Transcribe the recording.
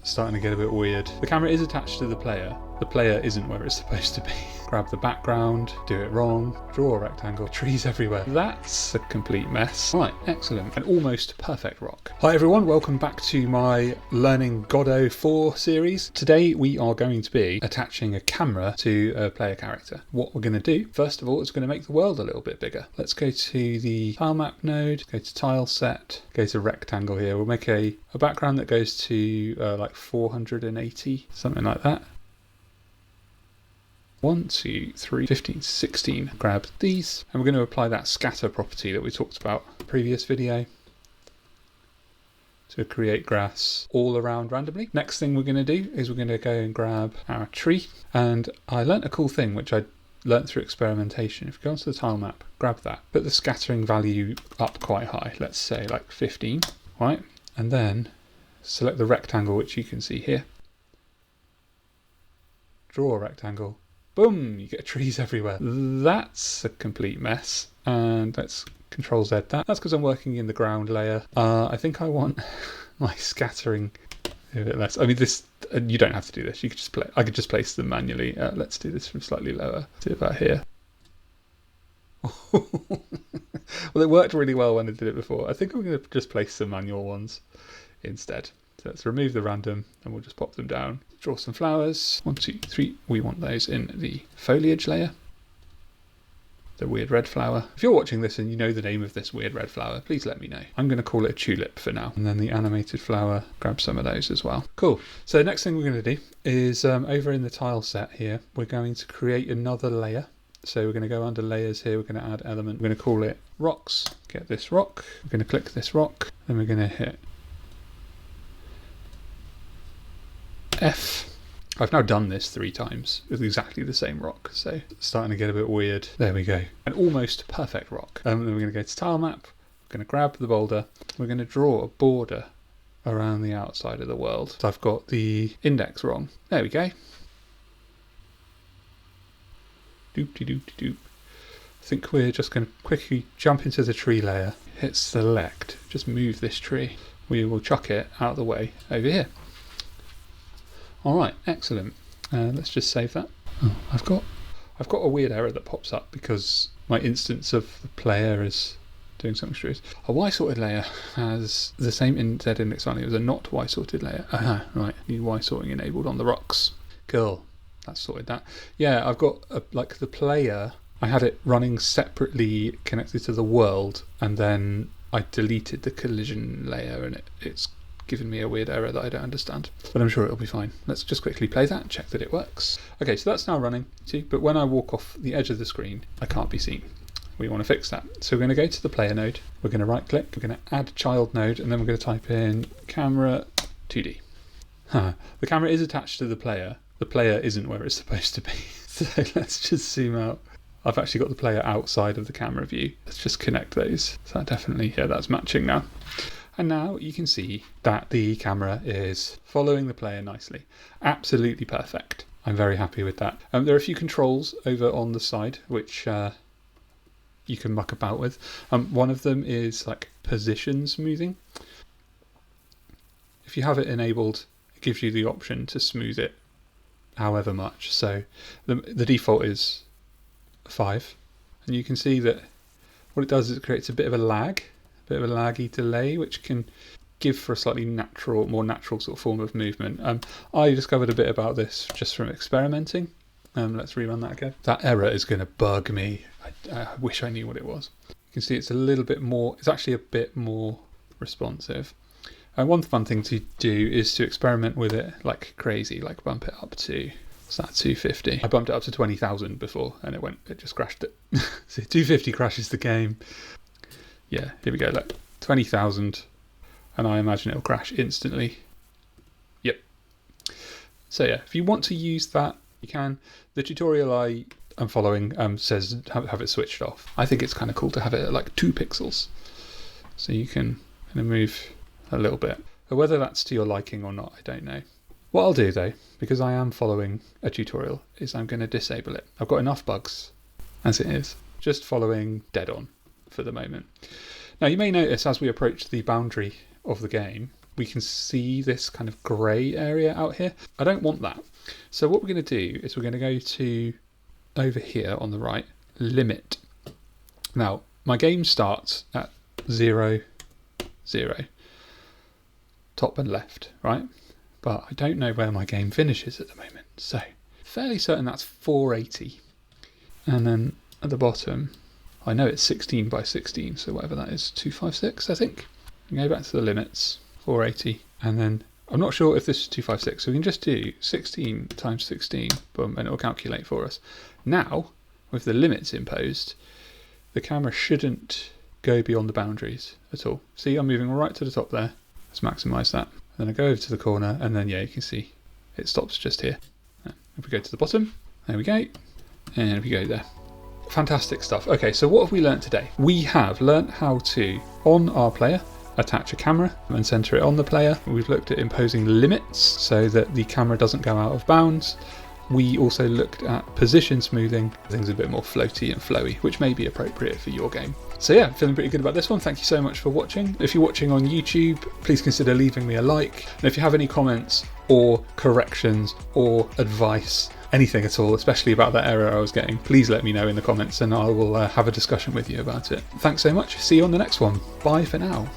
starting to get a bit weird. The camera is attached to the player. The player isn't where it's supposed to be. Grab the background, do it wrong, draw a rectangle, trees everywhere. That's a complete mess. Right, excellent. An almost perfect rock. Hi everyone, welcome back to my Learning Godot 4 series. Today we are going to be attaching a camera to a player character. What we're going to do, first of all, is going to make the world a little bit bigger. Let's go to the tile map node, go to tile set, go to rectangle here. We'll make a background that goes to like 480, something like that. 1, 2, 3, 15, 16. Grab these, and we're going to apply that scatter property that we talked about in the previous video to create grass all around randomly. Next thing we're going to do is we're going to go and grab our tree, and I learnt a cool thing which I learnt through experimentation. If you go onto the tile map, grab that, put the scattering value up quite high, let's say like 15, right? And then select the rectangle which you can see here. Draw a rectangle. Boom, you get trees everywhere. That's a complete mess. And let's Control Z that. That's because I'm working in the ground layer. I think I want my scattering a bit less. I mean, this you don't have to do this. You could just play. I could just place them manually. Let's do this from slightly lower. Do it about here. Well, it worked really well when I did it before. I think I'm going to just place some manual ones instead. So let's remove the random and we'll just pop them down. Draw some flowers. 1, 2, 3. We want those in the foliage layer. The weird red flower. If you're watching this and you know the name of this weird red flower, please let me know. I'm going to call it a tulip for now. And then the animated flower, grab some of those as well. Cool. So the next thing we're going to do is over in the tile set here, we're going to create another layer. So we're going to go under layers here, we're going to add element. We're going to call it rocks. Get this rock. We're going to click this rock. Then we're going to hit F. I've now done this 3 times with exactly the same rock, so it's starting to get a bit weird. There we go. An almost perfect rock. Then we're going to go to tile map. We're going to grab the boulder. We're going to draw a border around the outside of the world. So I've got the index wrong. There we go. Doop-de-doop-de-doop. I think we're just going to quickly jump into the tree layer. Hit select. Just move this tree. We will chuck it out of the way over here. Alright, excellent. Let's just save that. Oh, I've got a weird error that pops up because my instance of the player is doing something strange. A Y-sorted layer has the same Z index value as a not Y-sorted layer. Right, need Y sorting enabled on the rocks. Cool, that's sorted that. Yeah, I've got like the player, I had it running separately connected to the world, and then I deleted the collision layer and it's given me a weird error that I don't understand, but I'm sure it'll be fine. Let's just quickly play that and check that it works. Okay, so that's now running, see, but when I walk off the edge of the screen, I can't be seen. We want to fix that. So we're going to go to the player node, we're going to right click, we're going to add child node, and then we're going to type in camera 2D. The camera is attached to the player isn't where it's supposed to be. So let's just zoom out. I've actually got the player outside of the camera view. Let's just connect those. So that definitely, yeah, that's matching now. And now you can see that the camera is following the player nicely. Absolutely perfect. I'm very happy with that. There are a few controls over on the side which you can muck about with. One of them is like position smoothing. If you have it enabled, it gives you the option to smooth it however much. So the default is 5. And you can see that what it does is it creates a bit of a laggy delay, which can give for a slightly more natural sort of form of movement. I discovered a bit about this just from experimenting. Let's rerun that again. That error is going to bug me. I wish I knew what it was. You can see it's a little bit more, it's actually a bit more responsive. One fun thing to do is to experiment with it like crazy, like bump it up to, what's that, 250? I bumped it up to 20,000 before and it just crashed it. So 250 crashes the game. Yeah, here we go, look, 20,000, and I imagine it'll crash instantly. Yep. So yeah, if you want to use that, you can. The tutorial I'm following says have it switched off. I think it's kind of cool to have it at like 2 pixels. So you can kind of move a little bit. But whether that's to your liking or not, I don't know. What I'll do though, because I am following a tutorial, is I'm going to disable it. I've got enough bugs as it is. Just following dead on for the moment. Now you may notice as we approach the boundary of the game, we can see this kind of grey area out here. I don't want that. So what we're going to do is we're going to go to over here on the right, limit. Now, my game starts at 0, 0, top and left, right? But I don't know where my game finishes at the moment. So fairly certain that's 480. And then at the bottom, I know it's 16 by 16, so whatever that is, 256, I think. Go back to the limits, 480, and then I'm not sure if this is 256, so we can just do 16 times 16, boom, and it'll calculate for us. Now, with the limits imposed, the camera shouldn't go beyond the boundaries at all. See, I'm moving right to the top there. Let's maximise that. Then I go over to the corner, and then, yeah, you can see it stops just here. If we go to the bottom, there we go, and we go there. Fantastic stuff. Okay, so what have we learnt today? We have learnt how to, on our player, attach a camera and center it on the player. We've looked at imposing limits so that the camera doesn't go out of bounds. We also looked at position smoothing, things a bit more floaty and flowy, which may be appropriate for your game. So yeah, feeling pretty good about this one. Thank you so much for watching. If you're watching on YouTube, please consider leaving me a like. And if you have any comments or corrections or advice, anything at all, especially about that error I was getting, please let me know in the comments and I will have a discussion with you about it. Thanks so much. See you on the next one. Bye for now.